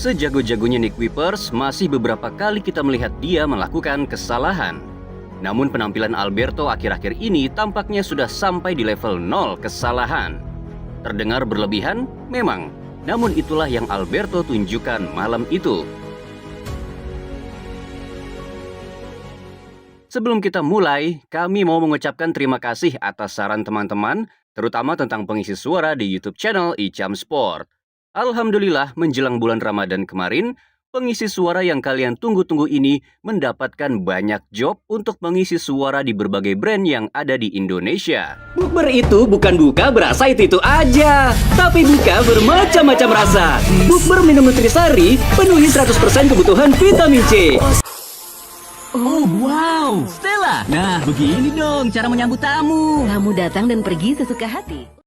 Sejago-jagonya Nick Wipers, masih beberapa kali kita melihat dia melakukan kesalahan. Namun penampilan Alberto akhir-akhir ini tampaknya sudah sampai di level 0 kesalahan. Terdengar berlebihan? Memang. Namun itulah yang Alberto tunjukkan malam itu. Sebelum kita mulai, kami mau mengucapkan terima kasih atas saran teman-teman, terutama tentang pengisi suara di YouTube channel Icam Sport. Alhamdulillah, menjelang bulan Ramadan kemarin, pengisi suara yang kalian tunggu-tunggu ini mendapatkan banyak job untuk mengisi suara di berbagai brand yang ada di Indonesia. Bukber itu bukan buka berasa itu aja, tapi buka bermacam-macam rasa. Bukber minum Nutrisari penuhi 100% kebutuhan vitamin C. Oh wow, Stella. Nah begini dong cara menyambut tamu. Kamu datang dan pergi sesuka hati.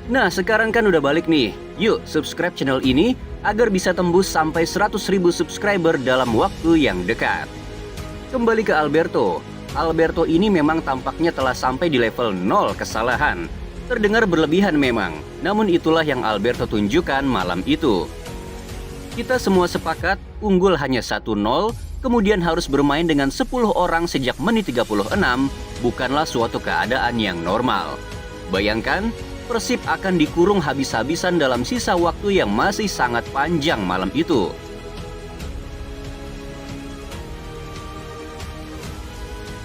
Nah, sekarang kan udah balik nih. Yuk, subscribe channel ini agar bisa tembus sampai 100.000 subscriber dalam waktu yang dekat. Kembali ke Alberto. Alberto ini memang tampaknya telah sampai di level 0 kesalahan. Terdengar berlebihan memang, namun itulah yang Alberto tunjukkan malam itu. Kita semua sepakat unggul hanya 1-0, kemudian harus bermain dengan 10 orang sejak menit 36, bukanlah suatu keadaan yang normal. Bayangkan, Persib akan dikurung habis-habisan dalam sisa waktu yang masih sangat panjang malam itu.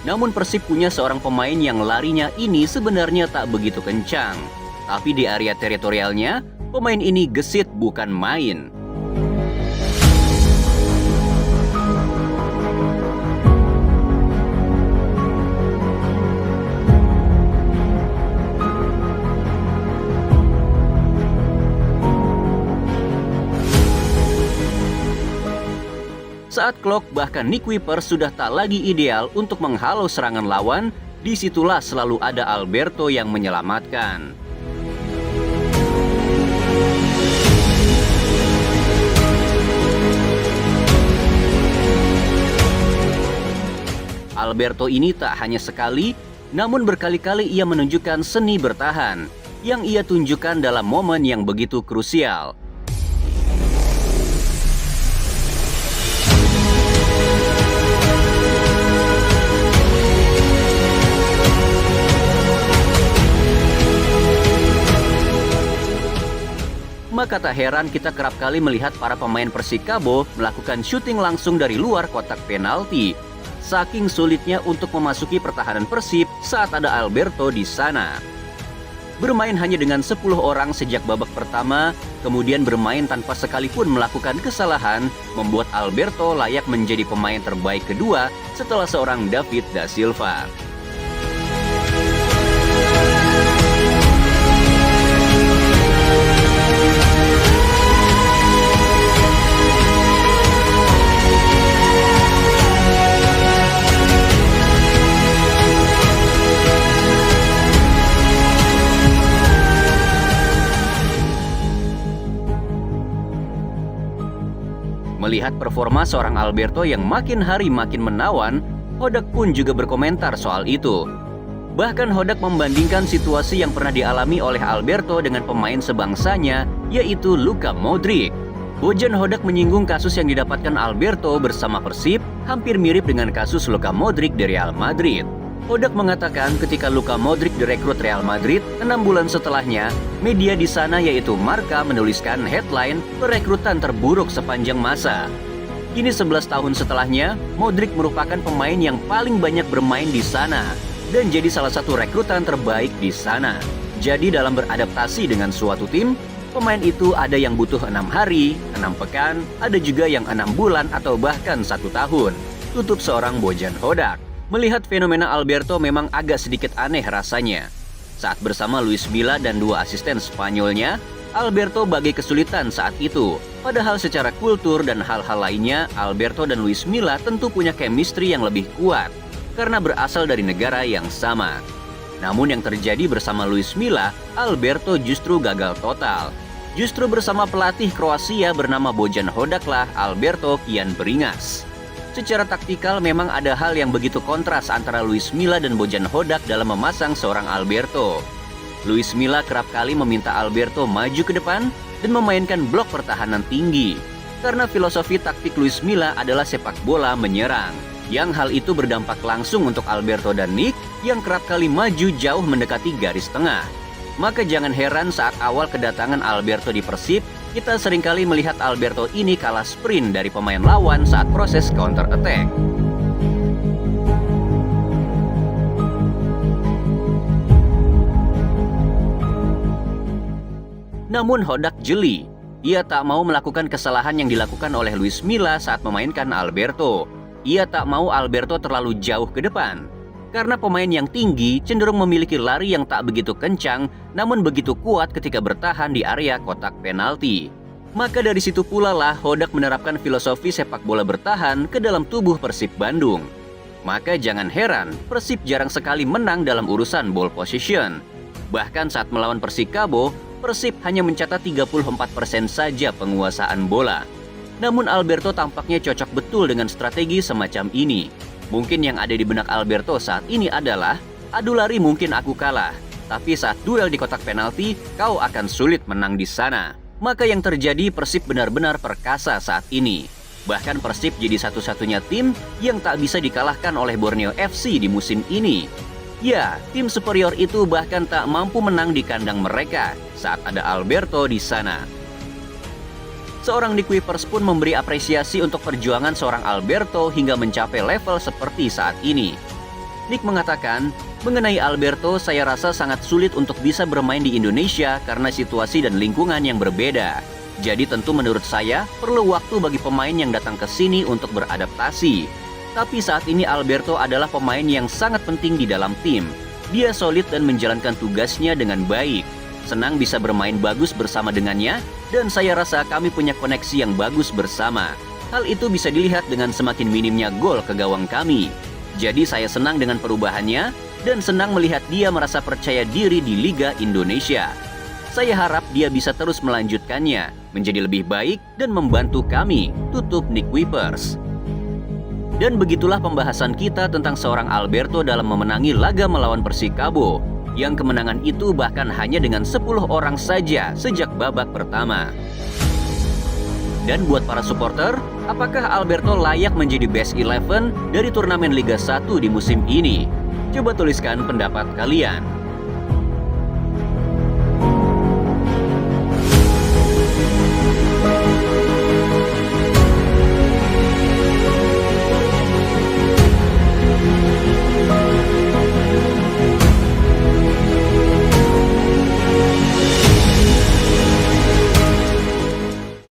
Namun Persib punya seorang pemain yang larinya ini sebenarnya tak begitu kencang. Tapi di area teritorialnya, pemain ini gesit bukan main. Saat Klok bahkan Nick Wipers sudah tak lagi ideal untuk menghalau serangan lawan, disitulah selalu ada Alberto yang menyelamatkan. Alberto ini tak hanya sekali, namun berkali-kali ia menunjukkan seni bertahan, yang ia tunjukkan dalam momen yang begitu krusial. Maka tak heran kita kerap kali melihat para pemain Persikabo melakukan syuting langsung dari luar kotak penalti. Saking sulitnya untuk memasuki pertahanan Persib saat ada Alberto di sana. Bermain hanya dengan 10 orang sejak babak pertama, kemudian bermain tanpa sekalipun melakukan kesalahan, membuat Alberto layak menjadi pemain terbaik kedua setelah seorang David da Silva. Melihat performa seorang Alberto yang makin hari makin menawan, Hodak pun juga berkomentar soal itu. Bahkan Hodak membandingkan situasi yang pernah dialami oleh Alberto dengan pemain sebangsanya, yaitu Luka Modric. Bojan Hodak menyinggung kasus yang didapatkan Alberto bersama Persib hampir mirip dengan kasus Luka Modric di Real Madrid. Hodak mengatakan ketika Luka Modric direkrut Real Madrid, 6 bulan setelahnya, media di sana yaitu Marca menuliskan headline perekrutan terburuk sepanjang masa. Kini 11 tahun setelahnya, Modric merupakan pemain yang paling banyak bermain di sana dan jadi salah satu rekrutan terbaik di sana. Jadi dalam beradaptasi dengan suatu tim, pemain itu ada yang butuh 6 hari, 6 pekan, ada juga yang 6 bulan atau bahkan 1 tahun. Tutup seorang Bojan Hodak. Melihat fenomena Alberto memang agak sedikit aneh rasanya. Saat bersama Luis Milla dan 2 asisten Spanyolnya, Alberto bagai kesulitan saat itu. Padahal secara kultur dan hal-hal lainnya, Alberto dan Luis Milla tentu punya chemistry yang lebih kuat karena berasal dari negara yang sama. Namun yang terjadi bersama Luis Milla, Alberto justru gagal total. Justru bersama pelatih Kroasia bernama Bojan Hodak lah Alberto kian beringas. Secara taktikal memang ada hal yang begitu kontras antara Luis Milla dan Bojan Hodak dalam memasang seorang Alberto. Luis Milla kerap kali meminta Alberto maju ke depan dan memainkan blok pertahanan tinggi. Karena filosofi taktik Luis Milla adalah sepak bola menyerang, yang hal itu berdampak langsung untuk Alberto dan Nick yang kerap kali maju jauh mendekati garis tengah. Maka jangan heran saat awal kedatangan Alberto di Persib, kita seringkali melihat Alberto ini kalah sprint dari pemain lawan saat proses counter attack. Namun Hodak jeli. Ia tak mau melakukan kesalahan yang dilakukan oleh Luis Milla saat memainkan Alberto. Ia tak mau Alberto terlalu jauh ke depan. Karena pemain yang tinggi cenderung memiliki lari yang tak begitu kencang, namun begitu kuat ketika bertahan di area kotak penalti. Maka dari situ pula lah Hodak menerapkan filosofi sepak bola bertahan ke dalam tubuh Persib Bandung. Maka jangan heran, Persib jarang sekali menang dalam urusan ball position. Bahkan saat melawan Persikabo, Persib hanya mencatat 34% saja penguasaan bola. Namun Alberto tampaknya cocok betul dengan strategi semacam ini. Mungkin yang ada di benak Alberto saat ini adalah, adu lari mungkin aku kalah, tapi saat duel di kotak penalti, kau akan sulit menang di sana. Maka yang terjadi, Persib benar-benar perkasa saat ini. Bahkan Persib jadi satu-satunya tim yang tak bisa dikalahkan oleh Borneo FC di musim ini. Ya, tim superior itu bahkan tak mampu menang di kandang mereka saat ada Alberto di sana. Seorang Nick Wipers pun memberi apresiasi untuk perjuangan seorang Alberto hingga mencapai level seperti saat ini. Nick mengatakan, mengenai Alberto saya rasa sangat sulit untuk bisa bermain di Indonesia karena situasi dan lingkungan yang berbeda. Jadi tentu menurut saya perlu waktu bagi pemain yang datang ke sini untuk beradaptasi. Tapi saat ini Alberto adalah pemain yang sangat penting di dalam tim. Dia solid dan menjalankan tugasnya dengan baik. Senang bisa bermain bagus bersama dengannya, dan saya rasa kami punya koneksi yang bagus bersama. Hal itu bisa dilihat dengan semakin minimnya gol ke gawang kami. Jadi saya senang dengan perubahannya, dan senang melihat dia merasa percaya diri di Liga Indonesia. Saya harap dia bisa terus melanjutkannya, menjadi lebih baik dan membantu kami, tutup Nick Wipers. Dan begitulah pembahasan kita tentang seorang Alberto dalam memenangi laga melawan Persikabo, yang kemenangan itu bahkan hanya dengan 10 orang saja sejak babak pertama. Dan buat para supporter, apakah Alberto layak menjadi best 11 dari turnamen Liga 1 di musim ini? Coba tuliskan pendapat kalian.